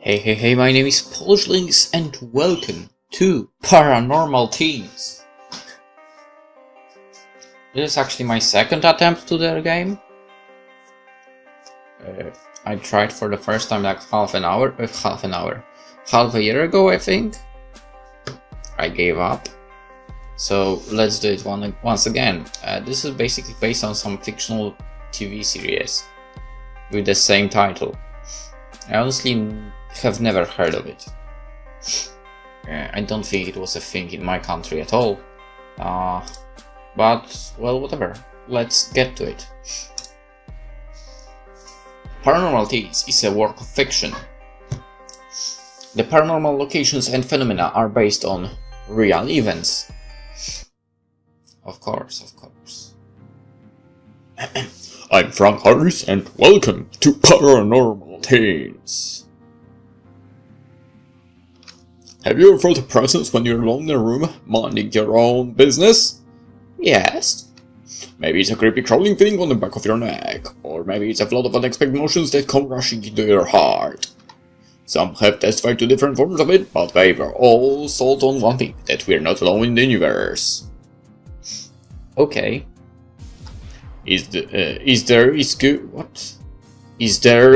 Hey, my name is PolishLynx and welcome to Paranormal Teens. This is actually my second attempt to their game. I tried for the first time like half a year ago, I think. I gave up. So let's do it once again. This is basically based on some fictional TV series with the same title. I honestly have never heard of it. I don't think it was a thing in my country at all. But, well, whatever. Let's get to it. Paranormal Teens is a work of fiction. The paranormal locations and phenomena are based on real events. Of course. I'm Frank Harris and welcome to Paranormal Teens. Have you ever felt a presence when you're alone in a room, minding your own business? Yes. Maybe it's a creepy crawling feeling on the back of your neck, or maybe it's a flood of unexpected emotions that come rushing into your heart. Some have testified to different forms of it, but they were all sold on one thing, that we're not alone in the universe. Okay. Is there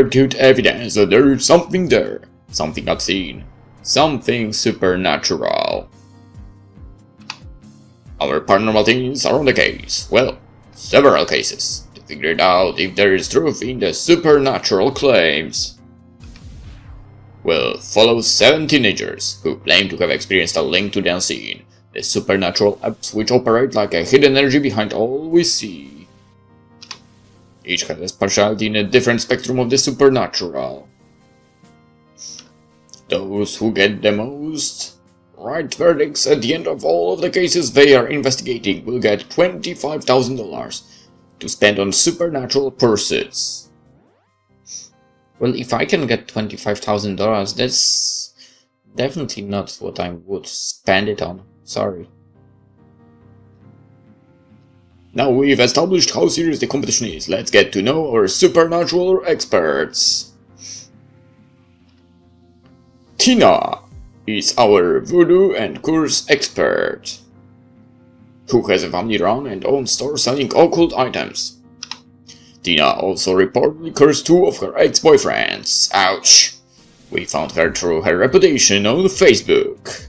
good evidence that there is something there? Something unseen? Something supernatural? Our paranormal teens are on the case. Well, several cases, to figure out if there is truth in the supernatural claims. We'll follow 7 teenagers who claim to have experienced a link to the unseen, the supernatural apps which operate like a hidden energy behind all we see. Each has a specialty in a different spectrum of the supernatural. Those who get the most right verdicts at the end of all of the cases they are investigating will get $25,000 to spend on supernatural pursuits. Well, if I can get $25,000, that's definitely not what I would spend it on. Sorry. Now we've established how serious the competition is, let's get to know our supernatural experts. Tina is our voodoo and curse expert, who has a family-run and own store selling occult items. Tina also reportedly cursed 2 of her ex-boyfriends. Ouch! We found her through her reputation on Facebook.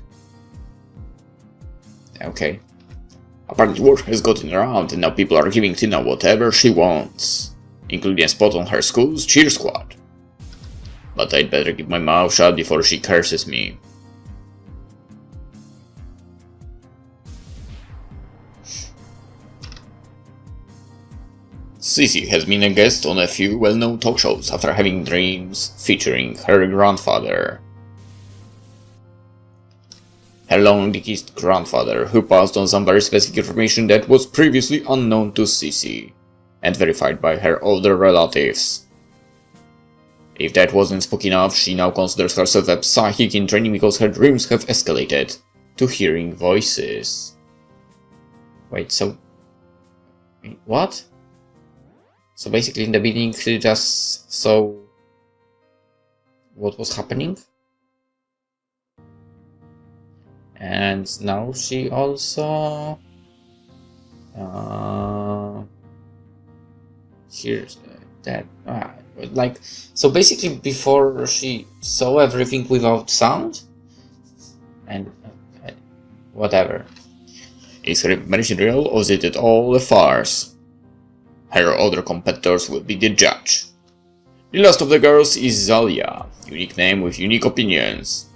Okay. Apparently word has gotten around and now people are giving Tina whatever she wants, including a spot on her school's cheer squad. But I'd better keep my mouth shut before she curses me. Sissy has been a guest on a few well-known talk shows after having dreams featuring her grandfather. Her long-deceased grandfather, who passed on some very specific information that was previously unknown to Sissy, and verified by her older relatives. If that wasn't spooky enough, she now considers herself a psychic in training because her dreams have escalated to hearing voices. Wait, so... what? So basically in the beginning she just saw what was happening? And now she also... here's that... like, so basically before she saw everything without sound? And... whatever. Is her information real or is it all a farce? Her other competitors will be the judge. The last of the girls is Zalia, unique name with unique opinions.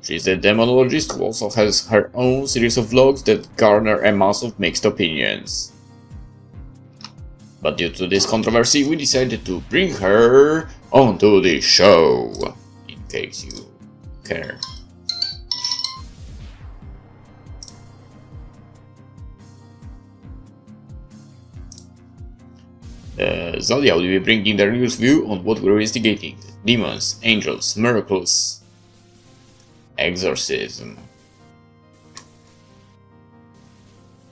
She's the Demonologist who also has her own series of vlogs that garner a mass of mixed opinions. But due to this controversy, we decided to bring her onto the show, in case you care. Zalia will be bringing their news view on what we're investigating: demons, angels, miracles, exorcism.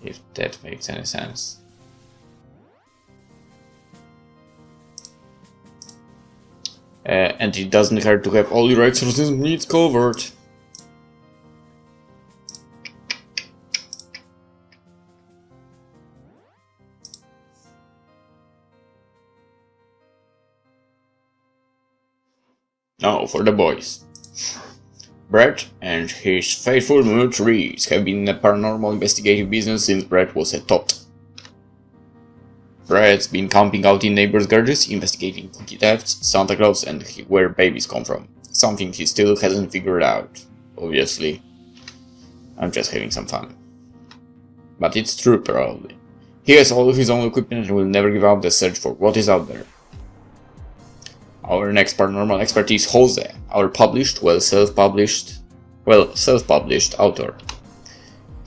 If that makes any sense. and it doesn't hurt to have all your exorcism needs covered. Now for the boys. Brett and his faithful mute Reese have been in the paranormal investigative business since Brett was a tot. Brett's been camping out in neighbors' garages, investigating cookie thefts, Santa Claus, and where babies come from. Something he still hasn't figured out, obviously. I'm just having some fun. But it's true, probably. He has all of his own equipment and will never give up the search for what is out there. Our next paranormal expert is Jose, our self-published author.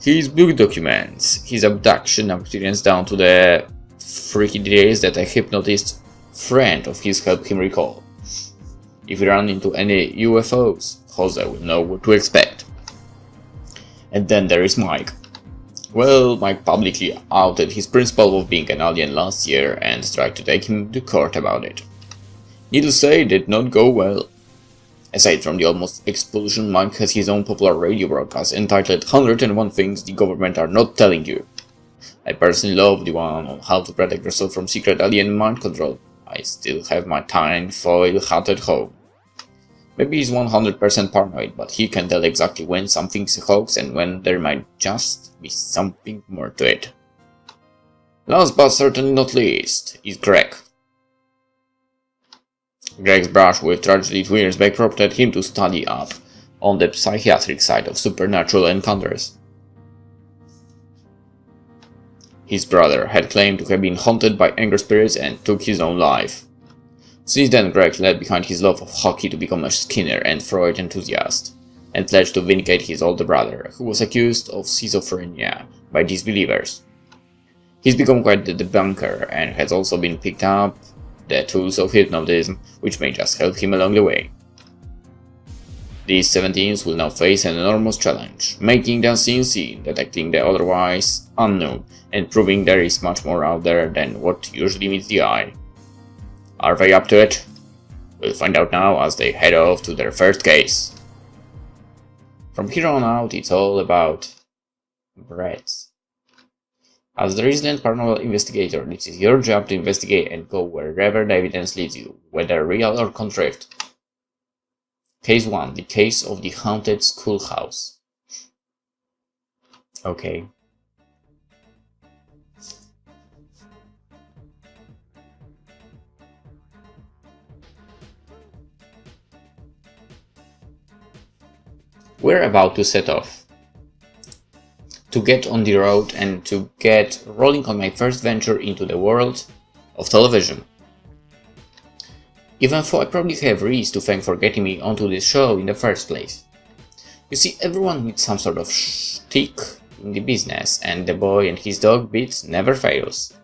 His book documents his abduction experience down to the freaky details that a hypnotist friend of his helped him recall. If we run into any UFOs, Jose will know what to expect. And then there is Mike. Well, Mike publicly outed his principal of being an alien last year and tried to take him to court about it. Needless to say, it did not go well. Aside from the almost explosion, Mike has his own popular radio broadcast entitled 101 Things the Government Are Not Telling You. I personally love the one on how to protect yourself from secret alien mind control. I still have my tinfoil hat at home. Maybe he's 100% paranoid, but he can tell exactly when something's a hoax and when there might just be something more to it. Last but certainly not least is Greg. Greg's brush with tragedy 2 years back prompted him to study up on the psychiatric side of supernatural encounters. His brother had claimed to have been haunted by angry spirits and took his own life. Since then, Greg left behind his love of hockey to become a Skinner and Freud enthusiast, and pledged to vindicate his older brother, who was accused of schizophrenia by disbelievers. He's become quite the debunker and has also been picked up the tools of hypnotism, which may just help him along the way. These 17s will now face an enormous challenge, making the unseen seen, detecting the otherwise unknown, and proving there is much more out there than what usually meets the eye. Are they up to it? We'll find out now as they head off to their first case. From here on out, it's all about Brett. As the resident paranormal investigator, this is your job to investigate and go wherever the evidence leads you, whether real or contrived. Case 1. The case of the haunted schoolhouse. Okay. We're about to set off to get on the road and to get rolling on my first venture into the world of television. Even though I probably have Reese to thank for getting me onto this show in the first place. You see, everyone needs some sort of shtick in the business, and the boy and his dog bit never fails.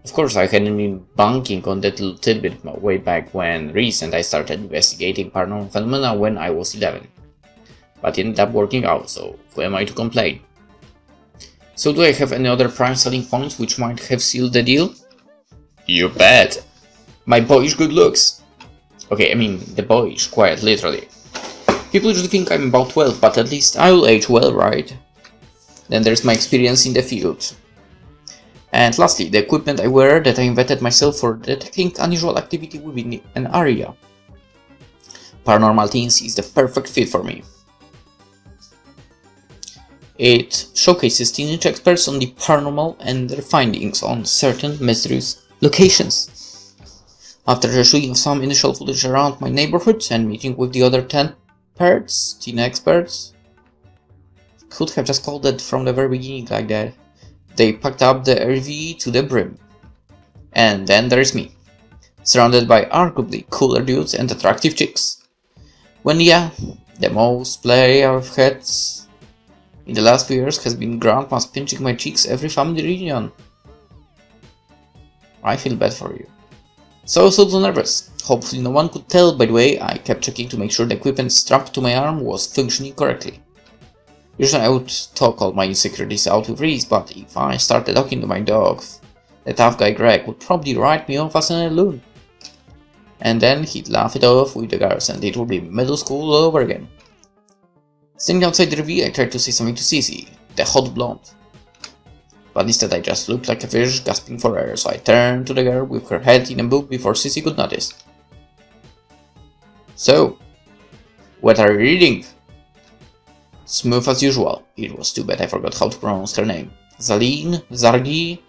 Of course, I hadn't been banking on that little tidbit way back when Reese and I started investigating paranormal phenomena when I was 11. But it ended up working out, so who am I to complain? So do I have any other prime selling points which might have sealed the deal? You bet! My boyish good looks. Okay, I mean the boyish, quite literally. People usually think I'm about 12, but at least I will age well, right? Then there's my experience in the field. And lastly, the equipment I wear that I invented myself for detecting unusual activity within an area. Paranormal Teens is the perfect fit for me. It showcases teenage experts on the paranormal and their findings on certain mysterious locations. After the shooting of some initial footage around my neighborhood and meeting with the other 10 teen experts, could have just called it from the very beginning like that, they packed up the RV to the brim. And then there's me, surrounded by arguably cooler dudes and attractive chicks. When yeah, the most play I've had in the last few years has been grandmas pinching my cheeks every family reunion. I feel bad for you. So nervous. Hopefully no one could tell. By the way, I kept checking to make sure the equipment strapped to my arm was functioning correctly. Usually I would talk all my insecurities out with Reese, but if I started talking to my dog, the tough guy Greg would probably write me off as an loon. and then he'd laugh it off with the girls and it would be middle school all over again. Standing outside the review, I tried to say something to Cece, the hot blonde. But instead I just looked like a fish gasping for air, so I turned to the girl with her head in a book before Cece could notice. "So, what are you reading?" Smooth as usual. It was too bad I forgot how to pronounce her name. Zaline? Zargi?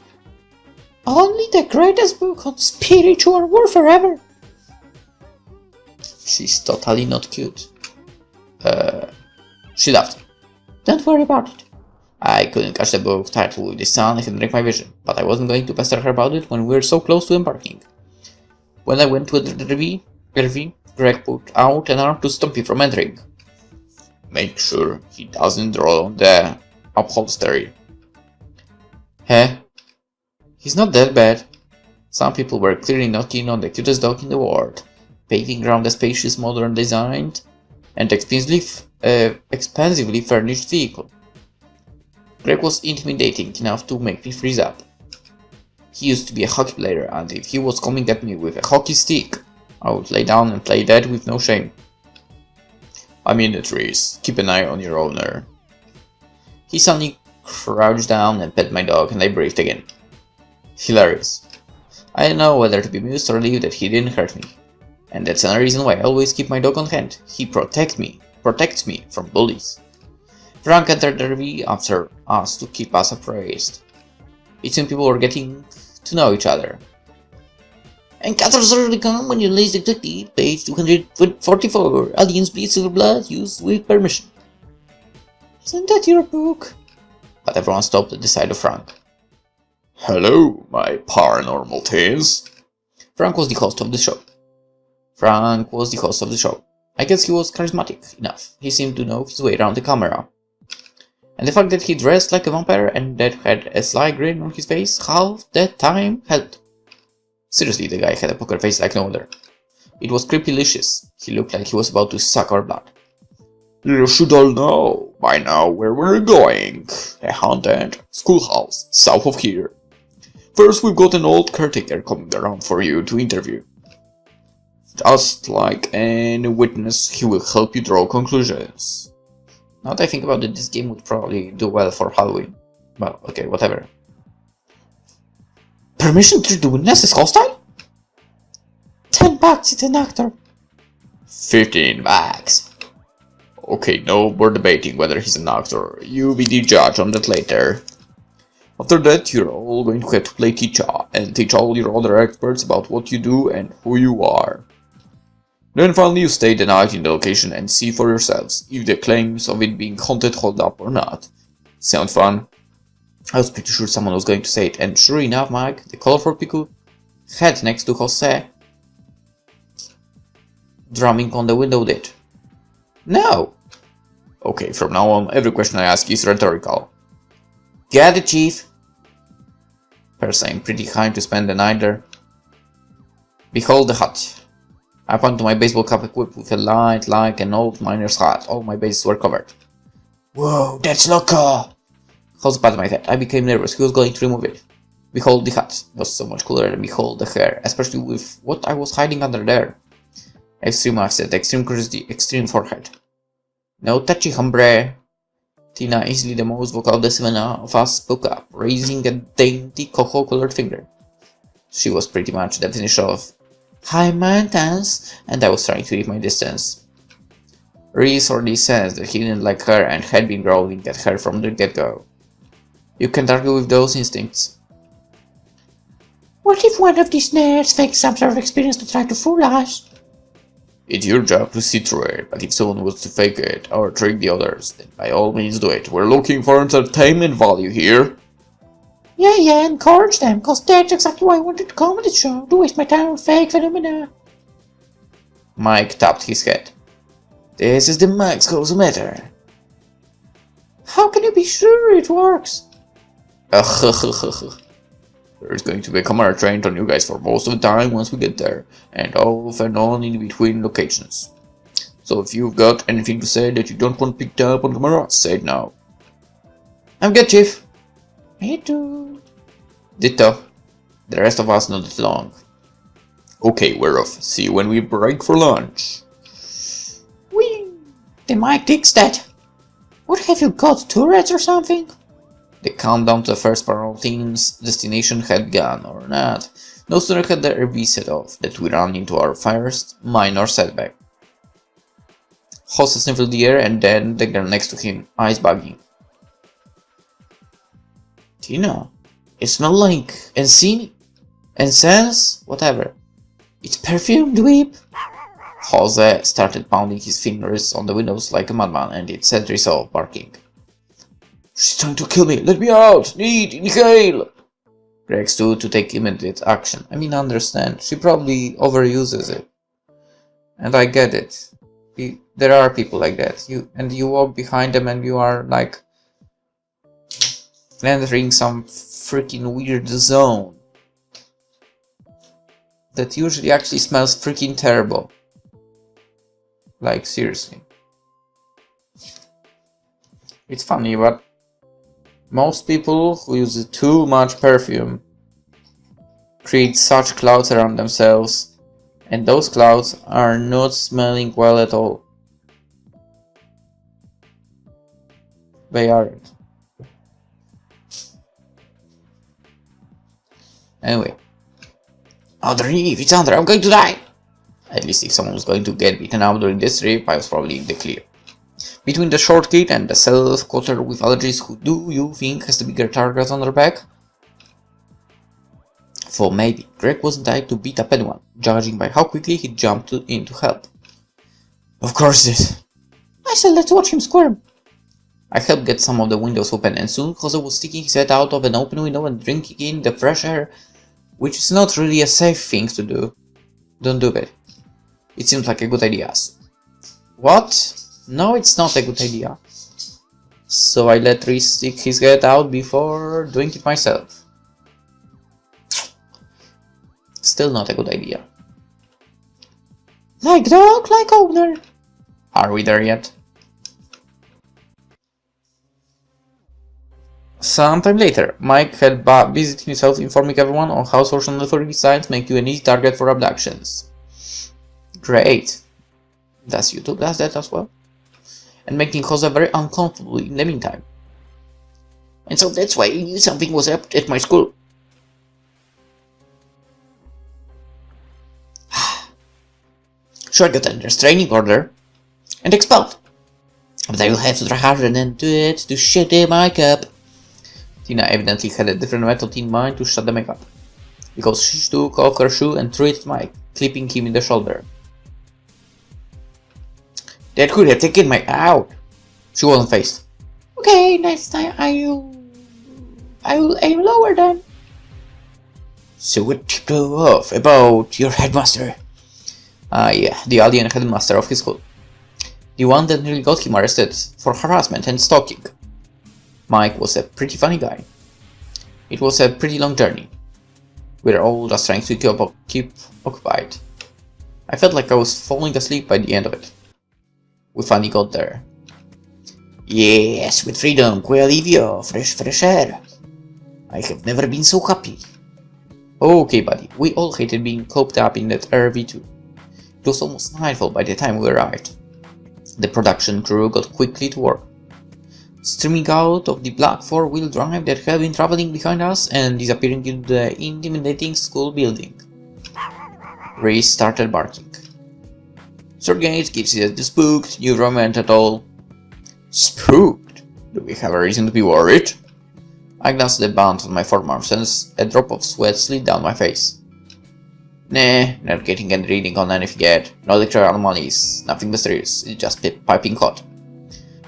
"Only the greatest book on spiritual warfare ever." She's totally not cute. She laughed. "Don't worry about it." I couldn't catch the book title with the sun and break my vision, but I wasn't going to pester her about it when we were so close to embarking. When I went to the review, Greg put out an arm to stop me from entering. Make sure he doesn't draw on the upholstery. Huh? He's not that bad. Some people were clearly not keen on the cutest dog in the world, paving around a spacious modern designed and expensively furnished vehicle. Greg was intimidating enough to make me freeze up. He used to be a hockey player, and if he was coming at me with a hockey stick, I would lay down and play dead with no shame. "I'm in the trees. Keep an eye on your owner." He suddenly crouched down and pet my dog, and I breathed again. Hilarious. I don't know whether to be amused or relieved that he didn't hurt me. And that's another reason why I always keep my dog on hand. He protects me from bullies. Frank entered the review after us to keep us appraised. It seemed people were getting to know each other. "Encounters usually come when you release the Abductee, page 244. Aliens bleed silver blood, used with permission." "Isn't that your book?" But everyone stopped at the side of Frank. "Hello, my paranormal teens." Frank was the host of the show. I guess he was charismatic enough. He seemed to know his way around the camera. And the fact that he dressed like a vampire and that had a sly grin on his face half the time helped. Seriously, the guy had a poker face like no other. It was creepy-licious. He looked like he was about to suck our blood. "You should all know by now where we're going. A haunted schoolhouse south of here. First, we've got an old caretaker coming around for you to interview. Just like any witness, he will help you draw conclusions." Now that I think about it, this game would probably do well for Halloween. Well, okay, whatever. "Permission to the witness is hostile?" $10, it's an actor. $15. Okay, no more debating whether he's an actor. You be the judge on that later. After that, you're all going to have to play teacher and teach all your other experts about what you do and who you are. Then finally you stay the night in the location and see for yourselves if the claims of it being haunted hold up or not. Sound fun? I was pretty sure someone was going to say it, and sure enough, Mike, the colorful pickle, head next to Jose, drumming on the window did. "No!" Okay, from now on, every question I ask is rhetorical. "Get it, Chief!" First, I'm pretty high to spend the night there. "Behold the hut." I point to my baseball cap equipped with a light like an old miner's hat. All my bases were covered. "Whoa, that's loco!" Jose patted my head. I became nervous. He was going to remove it. Behold the hat was so much cooler than behold the hair, especially with what I was hiding under there. Extreme accent, extreme curiosity, extreme forehead. "No touchy, hombre." Tina, easily the most vocal of the seven of us, spoke up, raising a dainty cocoa-colored finger. She was pretty much the definition of high maintenance, and I was trying to keep my distance. Reese already sensed that he didn't like her and had been growling at her from the get-go. You can't argue with those instincts. "What if one of these nerds fakes some sort of experience to try to fool us?" It's your job to see through it, but if someone wants to fake it or trick the others, then by all means do it. We're looking for entertainment value here. Yeah, encourage them, cause that's exactly why I wanted to come on this show, to waste my time on fake phenomena. Mike tapped his head. This is the max matter. How can you be sure it works? There's going to be a camera trained on you guys for most of the time once we get there, and off and on in between locations. So if you've got anything to say that you don't want picked up on camera, say it now. I'm good, Chief. Me too. Ditto. The rest of us nodded along. Okay, we're off. See you when we break for lunch. Whee! The mic takes that. What have you got, Tourette's or something? The countdown to the first Paranormal Teens destination had begun, or not. No sooner had the RV set off that we ran into our first minor setback. Jose sniffled the air and then the girl next to him, eyes bugging. Tina, it smells like incense? Whatever. It's perfume, dweeb. Jose started pounding his fingers on the windows like a madman and it set Risa off, barking. She's trying to kill me! Let me out! Inhale! Greg stood to take immediate action. I mean, understand, she probably overuses it. And I get it. There are people like that. You walk behind them and you are like entering some freaking weird zone that usually actually smells freaking terrible. Like, seriously. It's funny, but most people who use too much perfume create such clouds around themselves, and those clouds are not smelling well at all. They aren't. Anyway. Underneath, it's under, I'm going to die! At least if someone was going to get beaten up during this trip, I was probably in the clear. Between the short kid and the self-quoter with allergies, who do you think has the bigger target on their back? For maybe, Greg wasn't type to beat up anyone, judging by how quickly he jumped in to help. Of course this. I said let's watch him squirm. I helped get some of the windows open and soon Jose was sticking his head out of an open window and drinking in the fresh air, which is not really a safe thing to do. Don't do that. It seems like a good idea. What? No, it's not a good idea. So I let Reese stick his head out before doing it myself. Still not a good idea. Like dog, like owner. Are we there yet? Sometime later, Mike had busied himself informing everyone on how social networking sites make you an easy target for abductions. Great. Does YouTube does that as well? And making Jose very uncomfortable in the meantime. And so that's why you knew something was up at my school. Sure, I got a restraining order and expelled. But I will have to try harder than do it to shut the mic up. Tina evidently had a different method in mind to shut the mic up, because she took off her shoe and threw it at Mike, clipping him in the shoulder. That could have taken my out. She wasn't phased. Okay, next time I will aim lower then. So what tipped you off about your headmaster? Yeah, the alien headmaster of his school. The one that nearly got him arrested for harassment and stalking. Mike was a pretty funny guy. It was a pretty long journey. We were all just trying to keep occupied. I felt like I was falling asleep by the end of it. We finally got there. Yes, with freedom, quite Olivia, fresh air. I have never been so happy. Okay, buddy, we all hated being cooped up in that RV too. It was almost nightfall by the time we arrived. The production crew got quickly to work, streaming out of the black four-wheel drive that had been traveling behind us and disappearing into the intimidating school building. Reese started barking. Sergate gives it the spooked, new romance at all. Spooked? Do we have a reason to be worried? I glanced at the band on my forearms and a drop of sweat slid down my face. Nah, not getting any reading on anything yet. No lecture anomalies, nothing mysterious, it's just piping hot.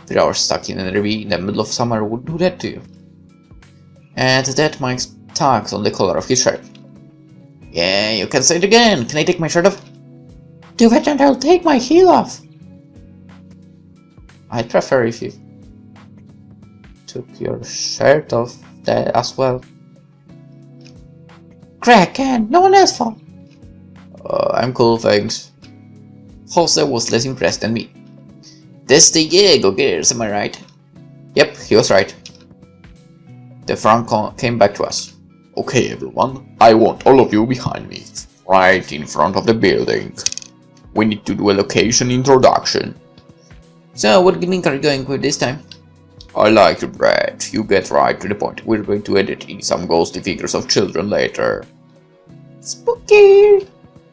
3 hours stuck in an RV in the middle of summer would do that to you. At that, Mike tugs on the collar of his shirt. Yeah, you can say it again. Can I take my shirt off? Do that and I'll take my heel off. I'd prefer if you took your shirt off there as well. Crack can, no one else fall. I'm cool, thanks. Jose was less impressed than me. That's the gig, okay, am I right? Yep, he was right. The front came back to us. Okay everyone, I want all of you behind me. right in front of the building. We need to do a location introduction. So, what gimmick are you going with this time? I like your Brad. You get right to the point. We're going to edit in some ghostly figures of children later. Spooky!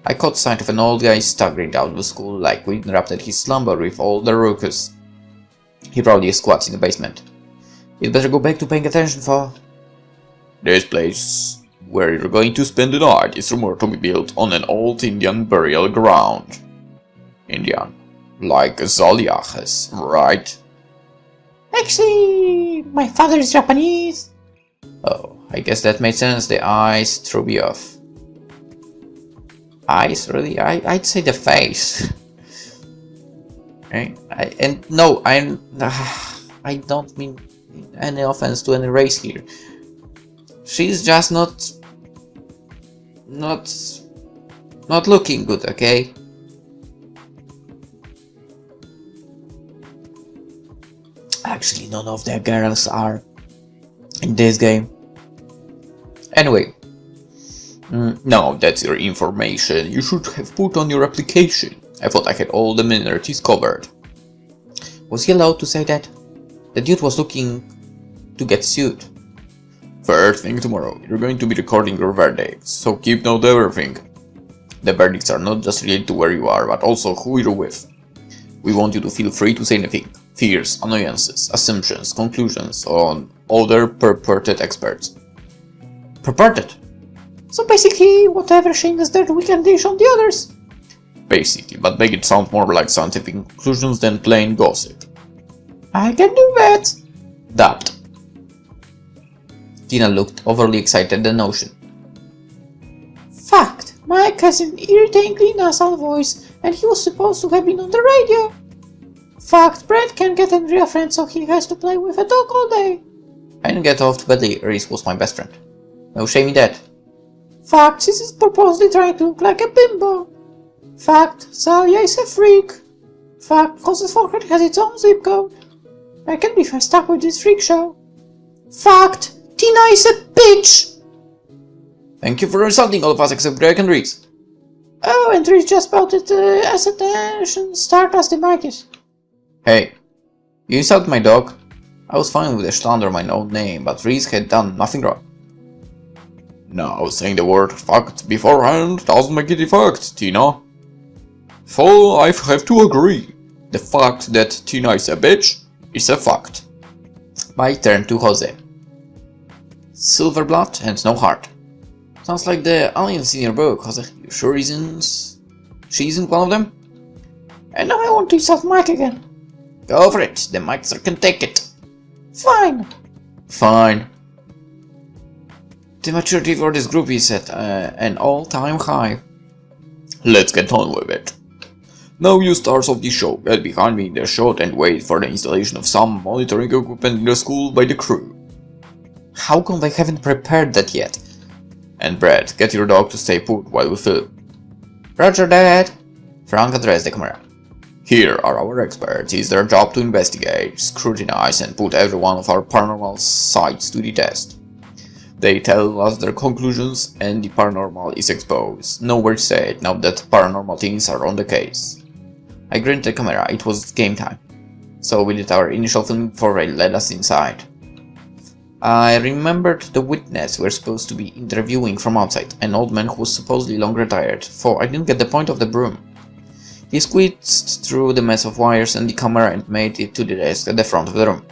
I caught sight of an old guy staggering out of school like we interrupted his slumber with all the ruckus. He probably squats in the basement. You'd better go back to paying attention for... This place where you're going to spend the night is rumored to be built on an old Indian burial ground. Indian. Like Zaliaches, right? Actually, my father is Japanese. Oh, I guess that made sense. The eyes threw me off. Eyes? Really? I'd say the face. Right? I don't mean any offense to any race here. She's just not looking good, okay? Actually, none of the girls are in this game. Anyway. No, that's your information. You should have put on your application. I thought I had all the minorities covered. Was he allowed to say that? The dude was looking to get sued. First thing tomorrow, you're going to be recording your verdicts, so keep note of everything. The verdicts are not just related to where you are, but also who you're with. We want you to feel free to say anything. Fears, annoyances, assumptions, conclusions on other purported experts. Purported? So basically, whatever Shane is there, we can dish on the others. Basically, but make it sound more like scientific conclusions than plain gossip. I can do that. Dubbed. Tina looked overly excited at the notion. Fact, Mike has an irritatingly nasal voice, and he was supposed to have been on the radio. Fact, Brad can't get a real friend, so he has to play with a dog all day. I didn't get off badly. Reese was my best friend. No shame in that. Fact, this is purposely trying to look like a bimbo. Fact, Zalia is a freak. Fact, Causes Forehead has its own zip code. I can't believe I'm stuck with this freak show. Fact, Tina is a bitch. Thank you for insulting all of us except Greg and Reese. Oh, and Reese just spouted as attention start as the mic is. Hey, you insulted my dog. I was fine with the slander of my own name, but Reese had done nothing wrong. Now, saying the word fact beforehand doesn't make it a fact, Tina. So, I have to agree. The fact that Tina is a bitch is a fact. My turn to Jose. Silver blood and no heart. Sounds like the aliens in your book, Jose. You sure she isn't one of them? And now I want to insult Mike again. Go for it, the Mikester can take it. Fine. Fine. The maturity for this group is at an all-time high. Let's get on with it. Now you stars of the show, get behind me in the shot and wait for the installation of some monitoring equipment in the school by the crew. How come they haven't prepared that yet? And Brad, get your dog to stay put while we film. Roger that. Frank addressed the camera. Here are our experts. It's their job to investigate, scrutinize and put every one of our paranormal sites to the test. They tell us their conclusions and the paranormal is exposed. No words said now that Paranormal Teens are on the case. I grinned at the camera, it was game time. So we did our initial filming before they led us inside. I remembered the witness we were supposed to be interviewing from outside, an old man who was supposedly long retired, for I didn't get the point of the broom. He squeezed through the mess of wires and the camera and made it to the desk at the front of the room.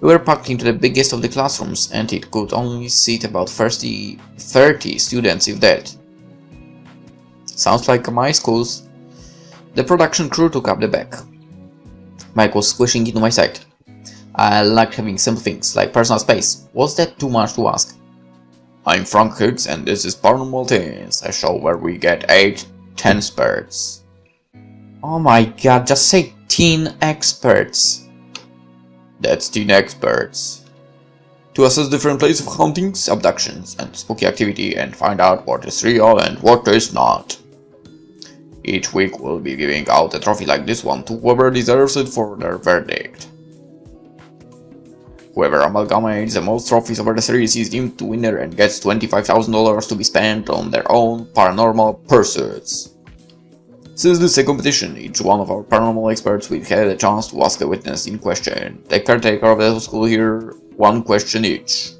We were packed into the biggest of the classrooms, and it could only seat about 30 students if that. Sounds like my schools. The production crew took up the back. Mike was squishing into my side. I like having simple things, like personal space. Was that too much to ask? I'm Frank Higgs and this is Paranormal Teens, a show where we get 10 experts. Oh my god, just say teen experts. That's teen experts. To assess different places of hauntings, abductions, and spooky activity and find out what is real and what is not. Each week we'll be giving out a trophy like this one to whoever deserves it for their verdict. Whoever amalgamates the most trophies over the series is deemed the winner and gets $25,000 to be spent on their own paranormal pursuits. Since this is a competition, each one of our paranormal experts will have a chance to ask the witness in question. The caretaker of the school here, one question each.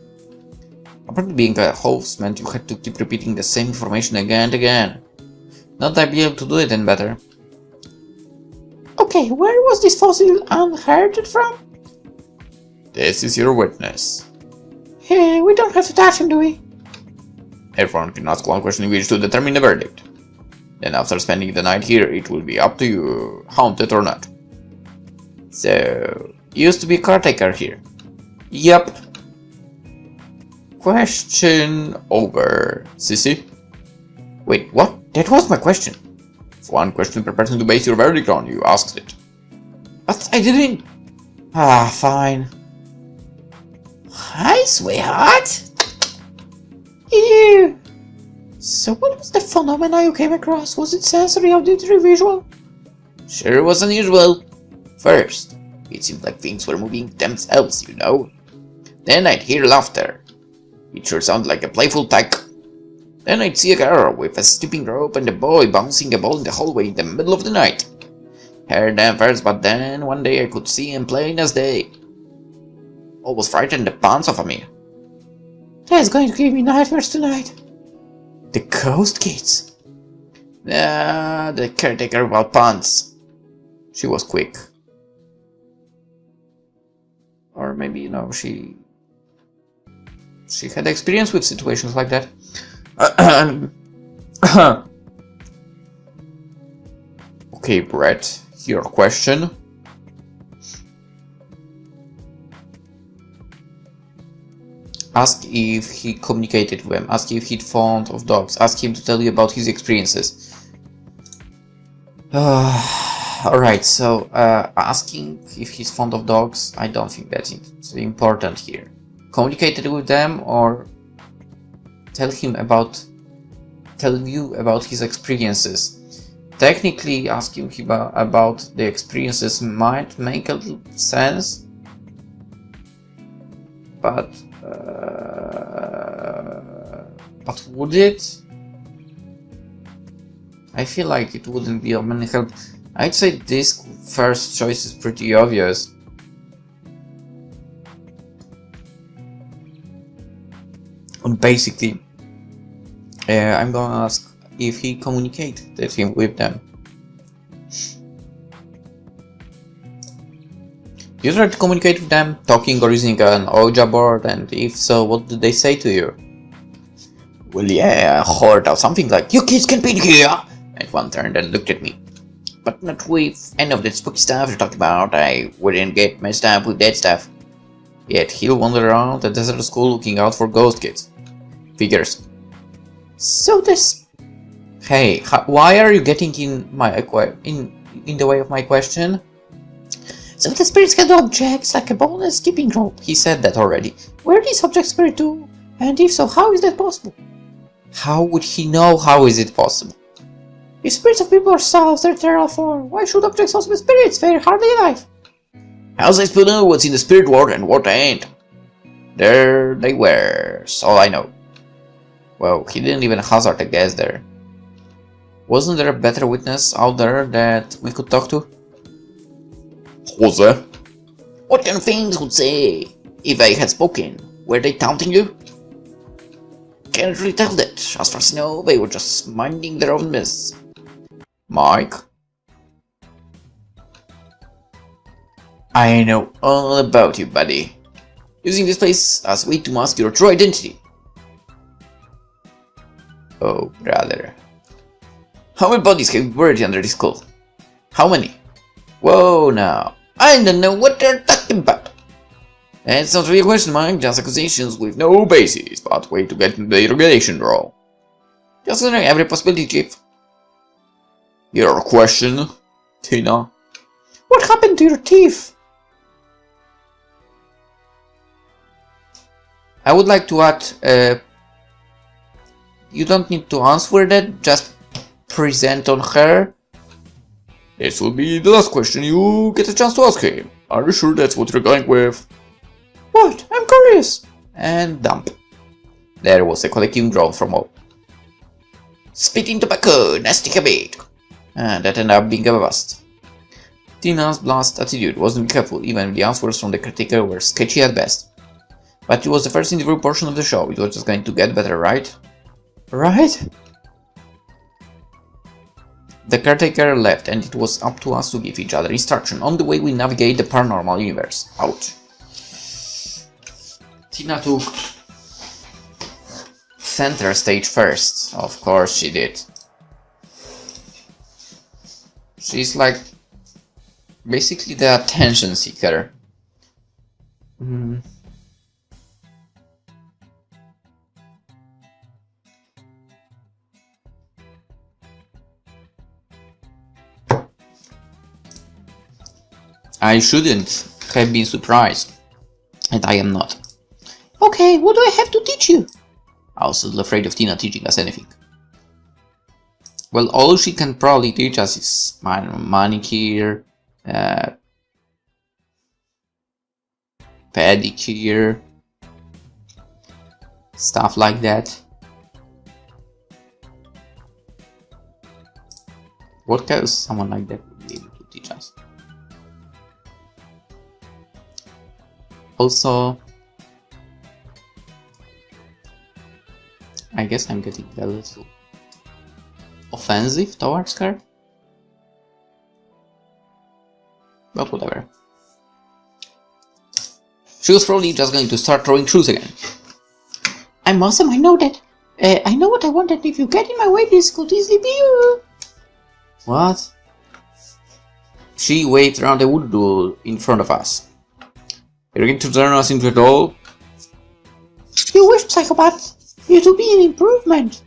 Apparently being a host meant you had to keep repeating the same information again and again. Not that I'd be able to do it any better. Okay, where was this fossil unearthed from? This is your witness. Hey, we don't have to touch him, do we? Everyone can ask one question each to determine the verdict. Then after spending the night here, it will be up to you, haunted or not. So, you used to be a caretaker here? Yup. Question over, Sissy. Wait, what? That was my question. If one question per person to base your verdict on, you asked it. But I didn't... Ah, fine. Hi, sweetheart. Ew. So what was the phenomena you came across? Was it sensory, auditory, visual? Sure was unusual. First, it seemed like things were moving themselves, you know. Then I'd hear laughter. It sure sounded like a playful peck. Then I'd see a girl with a skipping rope and a boy bouncing a ball in the hallway in the middle of the night. Heard them first, but then one day I could see him plain as day. Almost frightened the pants off of me. That's going to give me nightmares tonight. The ghost kids? Nah, the caretaker without pants. She was quick. Or maybe, you know, she had experience with situations like that. Okay, Brett, your question. Ask if he communicated with them, ask if he'd fond of dogs, ask him to tell you about his experiences. Alright, so asking if he's fond of dogs, I don't think that's important here. Communicated with them or telling you about his experiences. Technically, asking him about the experiences might make a little sense, but would it? I feel like it wouldn't be of any help. I'd say this first choice is pretty obvious. And basically, I'm gonna ask if he communicated with them. You tried to communicate with them, talking or using an Ouija board, and if so, what did they say to you? Well, yeah, I heard of something like, "You kids can be in here!" And one turned and looked at me. But not with any of that spooky stuff you talked about. I wouldn't get messed up with that stuff. Yet he'll wander around the desert school looking out for ghost kids. Figures. So this... Hey, why are you getting in the way of my question? So the spirits had objects like a ball and a skipping rope. He said that already. Where these objects spirit to? And if so, how is that possible? How would he know? How is it possible? If spirits of people are souls, they're terraform. Why should objects also be spirits? They're hardly alive. How's I supposed to know what's in the spirit world and what ain't? There they were, so I know. Well, he didn't even hazard a guess there. Wasn't there a better witness out there that we could talk to? Jose? What kind of things would say if I had spoken? Were they taunting you? Can't really tell that. As far as I know, they were just minding their own business. Mike? I know all about you, buddy. Using this place as a way to mask your true identity. Oh, brother. How many bodies have you buried under this skull? How many? Whoa, now. I don't know what they're talking about. That's not really a question, Mike. Just accusations with no basis, but way to get into the interrogation role. Just considering every possibility, Chief. Your question, Tina? What happened to your teeth? I would like to add, you don't need to answer that, just present on her. This will be the last question you get a chance to ask him. Are you sure that's what you're going with? What? I'm curious. And dump. There was a collective groan from all. Spitting tobacco, nasty habit. And that ended up being a bust. Tina's blast attitude wasn't careful, even the answers from the caretaker were sketchy at best. But it was the first interview portion of the show, it was just going to get better, right? Right? The caretaker left, and it was up to us to give each other instruction on the way we navigate the paranormal universe. Ouch. Tina took center stage first. Of course she did. She's like basically the attention seeker. I shouldn't have been surprised, and I am not. Okay, what do I have to teach you? I was a little afraid of Tina teaching us anything. Well, all she can probably teach us is manicure, pedicure, stuff like that. What else someone like that would be able to teach us? Also, I guess I'm getting a little offensive towards her. But whatever. She was probably just going to start throwing shoes again. I'm awesome, I know that. I know what I want, and if you get in my way, this could easily be you. What? She waved around the wood doll in front of us. You're going to turn us into a doll? You wish, psychopath. It'll be an improvement.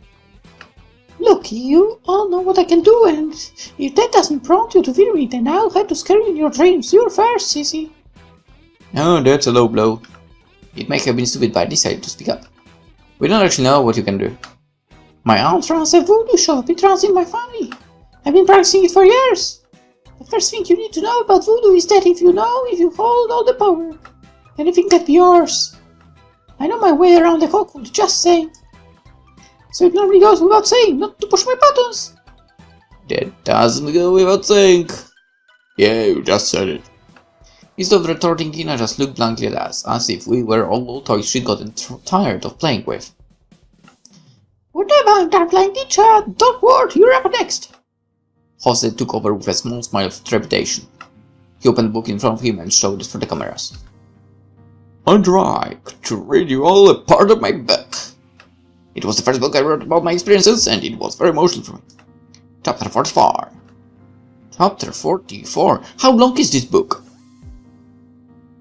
Look, you all know what I can do, and if that doesn't prompt you to fear me, then I'll have to scare you in your dreams. You're first, sissy. Oh, that's a low blow. It may have been stupid, but I decided to speak up. We don't actually know what you can do. My aunt runs a voodoo shop. It runs in my family. I've been practicing it for years. The first thing you need to know about voodoo is that if you hold all the power, anything can be yours. I know my way around the occult, just saying. So it normally goes without saying, not to push my buttons. That doesn't go without saying. Yeah, you just said it. Instead of retorting, Tina just looked blankly at us, as if we were all old toys she'd gotten tired of playing with. Whatever, Darkline teacher, Dark Ward, you're up next. Jose took over with a small smile of trepidation. He opened the book in front of him and showed it for the cameras. I'd like to read you all a part of my book. It was the first book I wrote about my experiences, and it was very emotional for me. Chapter 44. Chapter 44? How long is this book?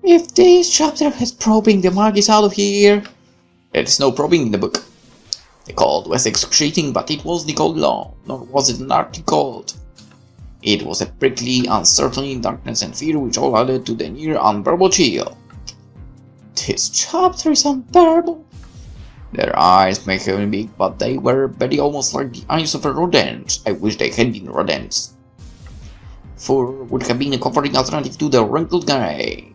If this chapter has probing, the mark is out of here. There is no probing in the book. The cold was excruciating, but it wasn't cold long, nor was it an arctic cold. It was a prickly uncertainty, darkness, and fear which all added to the near unbearable chill. This chapter is unbearable. Their eyes may have been big, but they were very almost like the eyes of a rodent. I wish they had been rodents. Fur would have been a comforting alternative to the wrinkled grey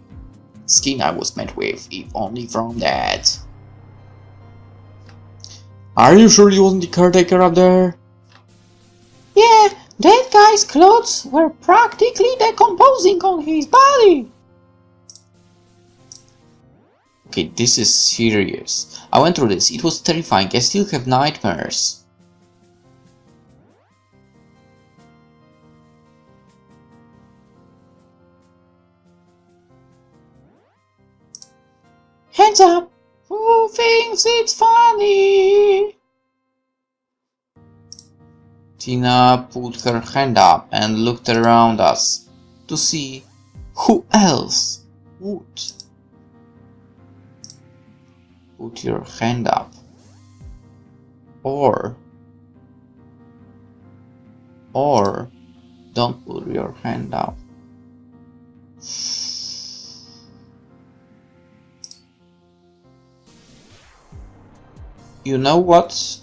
skin I was met with, if only from that. Are you sure he wasn't the caretaker up there? Yeah, that guy's clothes were practically decomposing on his body. Okay, this is serious. I went through this. It was terrifying. I still have nightmares. Hands up! Who thinks it's funny? Tina put her hand up and looked around us to see who else would. Put your hand up. Or don't put your hand up. You know what?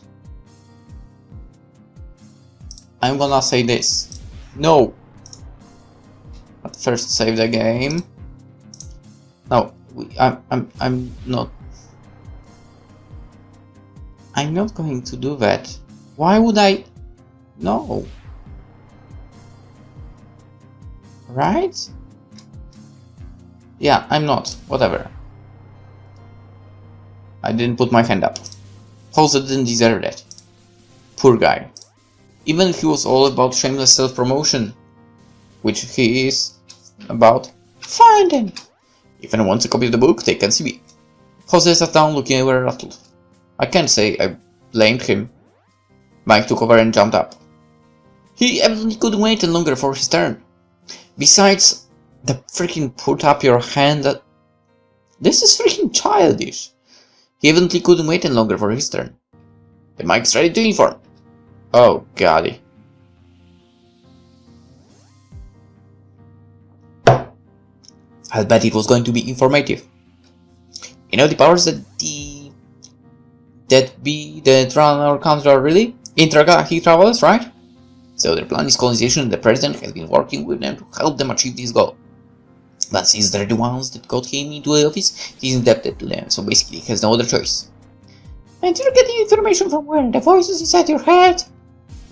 I'm gonna say this. No. But first save the game. No, I'm not. I'm not going to do that. Why would I? No. Right? Yeah, I'm not. Whatever. I didn't put my hand up. Jose didn't deserve that. Poor guy. Even if he was all about shameless self-promotion, which he is about, fine then. If anyone wants a copy of the book, they can see me. Jose sat down looking very rattled. I can't say I blamed him. Mike took over and jumped up. He evidently couldn't wait any longer for his turn. Besides, the freaking put up your hand that... This is freaking childish. He evidently couldn't wait any longer for his turn. The Mike's ready to inform. Oh, golly. I'll bet it was going to be informative. You know the powers that run our country are really intergalactic travelers, right? So their plan is colonization and the president has been working with them to help them achieve this goal. But since they're the ones that got him into the office, he's indebted to them, so basically he has no other choice. And you're getting information from where? The voices inside your head?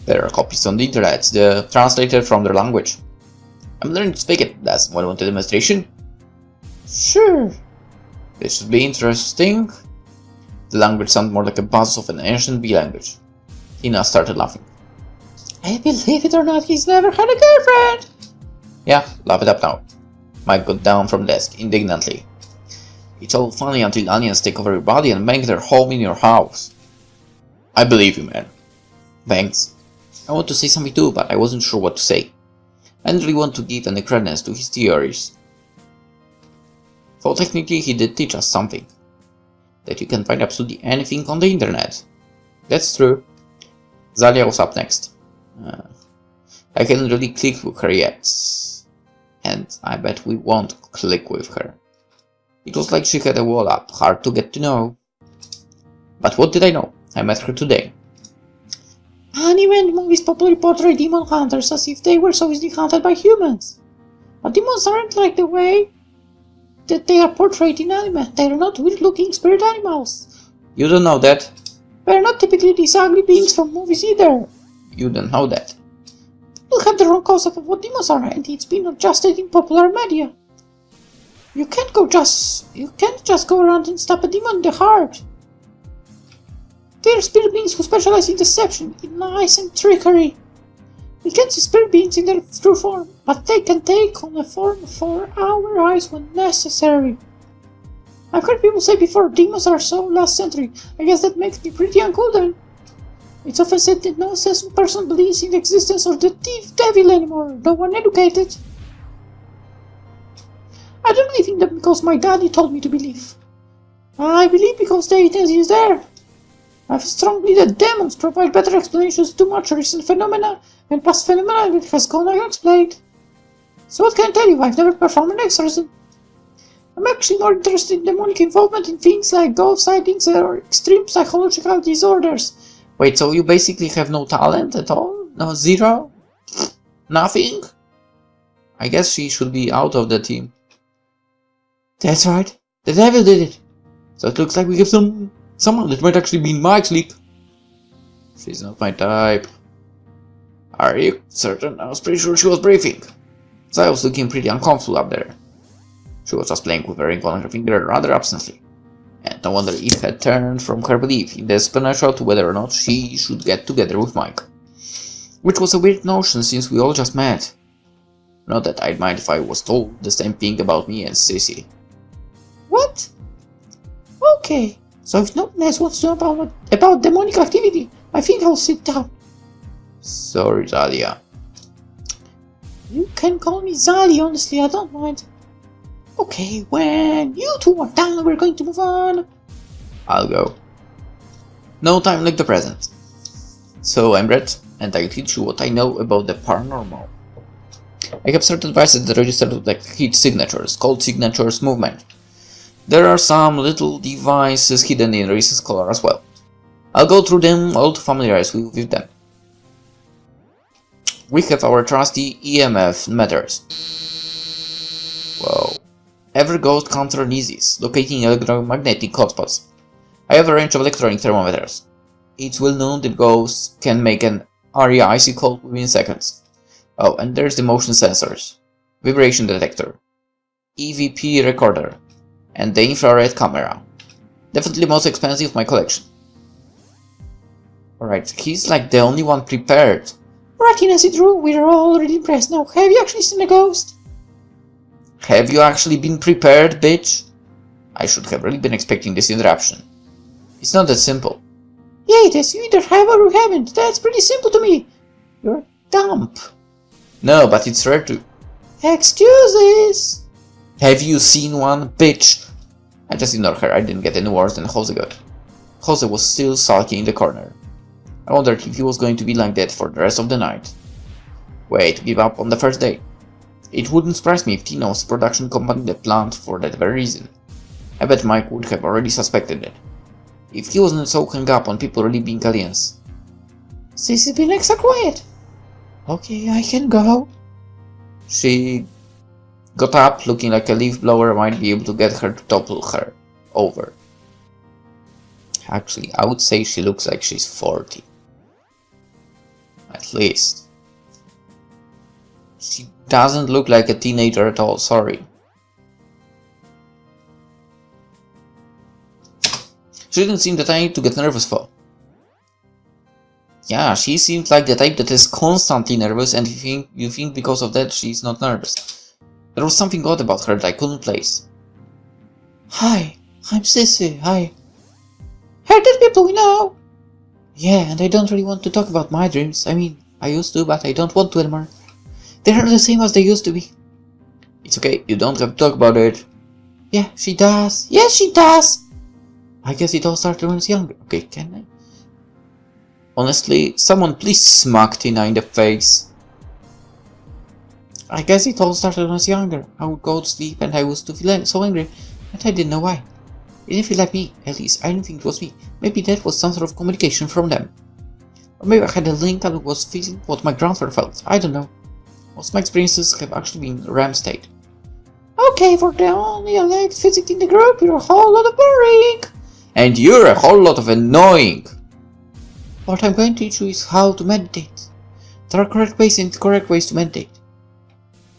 There are copies on the internet, they're translated from their language. I'm learning to speak it. That's what I want a demonstration. Sure. This should be interesting. The language sounded more like a buzz of an ancient bee language. Tina started laughing. I believe it or not, he's never had a girlfriend! Yeah, laugh it up now. Mike got down from the desk indignantly. It's all funny until aliens take over your body and make their home in your house. I believe you, man. Thanks. I want to say something too, but I wasn't sure what to say. I didn't really want to give any credence to his theories. So technically he did teach us something. That you can find absolutely anything on the internet. That's true. Zalia was up next. I hadn't really clicked with her yet. And I bet we won't click with her. It was like she had a wall up, hard to get to know. But what did I know? I met her today. Anime and movies popularly portray demon hunters as if they were so easily hunted by humans. But demons aren't like the way that they are portrayed in anime. They are not weird-looking spirit animals. You don't know that. They're not typically these ugly beings from movies either. You don't know that. People have the wrong concept of what demons are, and it's been adjusted in popular media. You can't just go around and stab a demon in the heart. They are spirit beings who specialize in deception, in lies and trickery. We can't see spirit beings in their true form, but they can take on a form for our eyes when necessary. I've heard people say before, demons are so last century. I guess that makes me pretty uncool then. It's often said that no sensible person believes in the existence of the devil anymore, no one educated. I don't believe in them because my daddy told me to believe. I believe because the evidence is there. I feel strongly that demons provide better explanations to much recent phenomena and past phenomena that has gone unexplained. So what can I tell you? I've never performed an exorcism. I'm actually more interested in demonic involvement in things like ghost sightings or extreme psychological disorders. Wait, so you basically have no talent at all? No, zero? Nothing? I guess she should be out of the team. That's right, the devil did it. So it looks like we have someone that might actually be Mike's leak. She's not my type. Are you certain? I was pretty sure she was briefing. So I was looking pretty uncomfortable up there. She was just playing with her ring on her finger rather absently. And no wonder it had turned from her belief in the supernatural to whether or not she should get together with Mike. Which was a weird notion since we all just met. Not that I'd mind if I was told the same thing about me and Sissy. What? Okay, so if no one else wants to know about demonic activity, I think I'll sit down. Sorry, Zalia. You can call me Zali, honestly, I don't mind. Okay, when you two are done, we're going to move on. I'll go. No time like the present. So I'm Brett, and I'll teach you what I know about the paranormal. I have certain devices that register like heat signatures, called signatures movement. There are some little devices hidden in recess color as well. I'll go through them all to familiarize you with them. We have our trusty EMF meters. Whoa. Every ghost counts on disease, locating electromagnetic hotspots. I have a range of electronic thermometers. It's well known that ghosts can make an area icy cold within seconds. Oh, and there's the motion sensors, vibration detector, EVP recorder, and the infrared camera. Definitely most expensive of my collection. Alright, he's like the only one prepared. Right, Nancy Drew, we're already impressed now. Have you actually seen a ghost? Have you actually been prepared, bitch? I should have really been expecting this interruption. It's not that simple. Yeah, it is. You either have or you haven't. That's pretty simple to me. You're dumb. No, but it's rare to... Excuses! Have you seen one, bitch? I just ignored her. I didn't get any worse than Jose got. Jose was still sulking in the corner. I wondered if he was going to be like that for the rest of the night. Wait, give up on the first day. It wouldn't surprise me if Tina was the production company that planned for that very reason. I bet Mike would have already suspected it. If he wasn't so hung up on people really being aliens. Sissy's been extra quiet. Okay, I can go. She got up, looking like a leaf blower might be able to get her to topple her over. Actually, I would say she looks like she's 40. At least. She doesn't look like a teenager at all, sorry. She didn't seem the type to get nervous for. Yeah, she seems like the type that is constantly nervous, and you think because of that she's not nervous. There was something odd about her that I couldn't place. Hi, I'm Sissy, hi. Hey, there's people we know! Yeah, and I don't really want to talk about my dreams. I mean, I used to, but I don't want to anymore. They're not the same as they used to be. It's okay, you don't have to talk about it. Yeah, she does. Yes, she does! I guess it all started when I was younger. Okay, can I? Honestly, someone please smack Tina in the face. I guess it all started when I was younger. I would go to sleep and I used to feel so angry, and I didn't know why. It didn't feel like me, at least I didn't think it was me. Maybe that was some sort of communication from them. Or maybe I had a link and was feeling what my grandfather felt. I don't know. Most of my experiences have actually been REM state. Okay, for the only alleged physics in the group, you're a whole lot of boring. And you're a whole lot of annoying. What I'm going to teach you is how to meditate. There are correct ways and incorrect ways to meditate.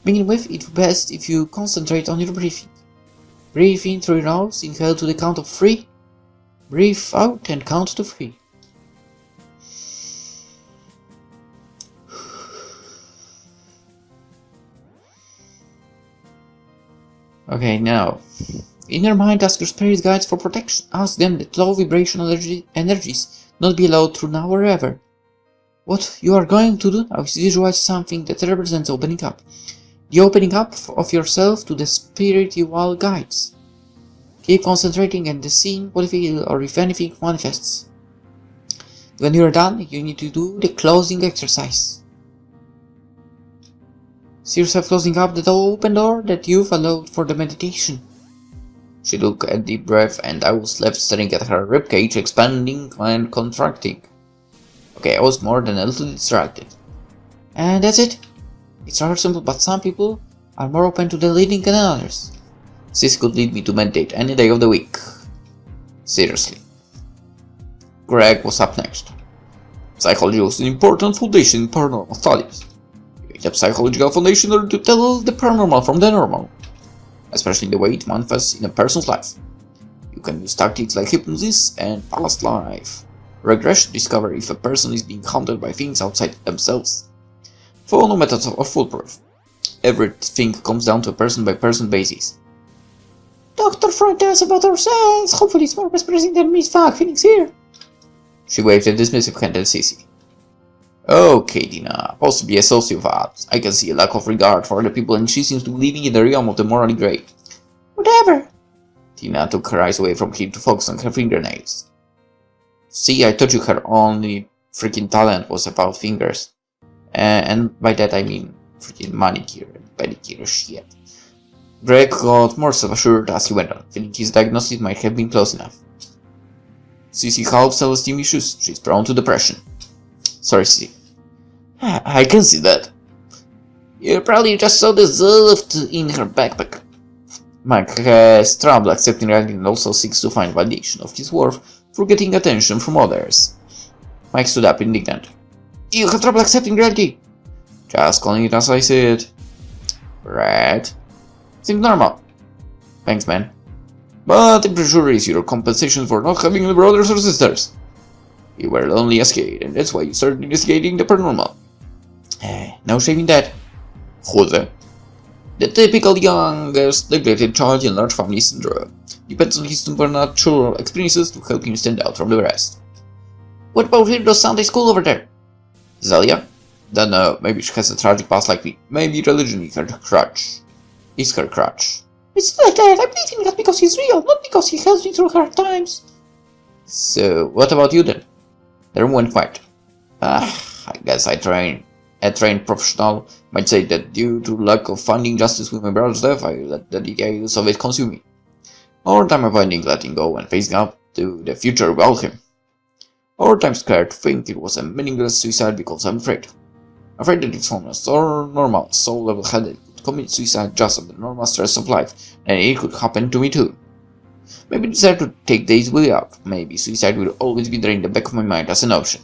Begin with, it's best if you concentrate on your breathing. Breathe in through your nose, inhale to the count of 3. Breathe out and count to 3. Okay, now. In your mind, ask your spirit guides for protection. Ask them that low vibrational energies not be allowed through now or ever. What you are going to do now is visualize something that represents opening up. The opening up of yourself to the spiritual guides. Keep concentrating and the scene will feel or if anything manifests. When you are done, you need to do the closing exercise. See yourself closing up that open door that you've allowed for the meditation. She took a deep breath and I was left staring at her ribcage expanding and contracting. Okay, I was more than a little distracted. And that's it. It's rather simple, but some people are more open to the leading than others. This could lead me to meditate any day of the week. Seriously. Greg was up next. Psychology was an important foundation in paranormal studies. You need a psychological foundation in order to tell the paranormal from the normal, especially the way it manifests in a person's life. You can use tactics like hypnosis and past life regression to discover if a person is being haunted by things outside themselves. Follow methods are foolproof. Everything comes down to a person-by-person basis. Dr. Freud tells us about ourselves. Hopefully it's more mesmerizing than Miss Fag feelings here. She waved a dismissive hand at Sissy. Okay, Tina, possibly a sociopath. I can see a lack of regard for other people and she seems to be living in the realm of the morally grey. Whatever. Tina took her eyes away from him to focus on her fingernails. See, I told you her only freaking talent was about fingers. And by that I mean freaking manicure and pedicure shit. Greg got more self-assured as he went on, feeling his diagnosis might have been close enough. Sissy half self-esteem issues. She's prone to depression. Sorry, Sissy. I can see that. You probably just saw the Zilft in her backpack. Mike has trouble accepting reality and also seeks to find validation of his worth through getting attention from others. Mike stood up, indignant. You have trouble accepting reality? Just calling it as I see it. Right. Seems normal. Thanks, man. But I'm pretty sure it's your compensation for not having any brothers or sisters. You were lonely as a kid, and that's why you started investigating the paranormal. No shame in that. Who's that? The typical youngest neglected child in large family syndrome. Depends on his supernatural experiences to help him stand out from the rest. What about Hilda's Sunday school over there? Zalia? Don't know, maybe she has a tragic past like me. Maybe religion is her crutch. It's her crutch. It's like that. I believe in God because he's real, not because he helps me through hard times. So, what about you then? The room went quiet. I guess a trained professional might say that due to lack of finding justice with my brother's death, I let the details of it consume me. Or time avoiding letting go and facing up to the future without him. Or time scared to think it was a meaningless suicide because I'm afraid. Afraid that if someone normal, soul level-headed could commit suicide just under the normal stress of life, then it could happen to me too. Maybe decide to take days way out. Maybe suicide will always be there in the back of my mind as an option.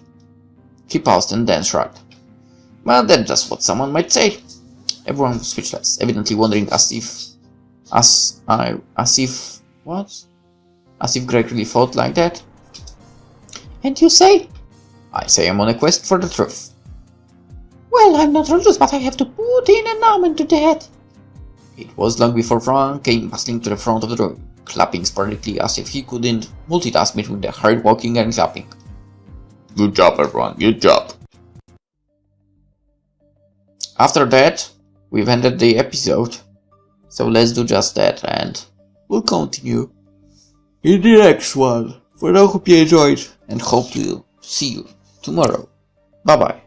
He paused and then shrugged. Well, that's just what someone might say. Everyone was speechless, evidently wondering as if Greg really thought like that. And you say? I say I'm on a quest for the truth. Well, I'm not religious, but I have to put in an amen to that. It was long before Frank came bustling to the front of the room, clapping sporadically as if he couldn't multitask between the hard walking and clapping. Good job, everyone, good job. After that, we've ended the episode, so let's do just that and we'll continue in the next one. For now, hope you enjoyed and hope to see you tomorrow. Bye bye.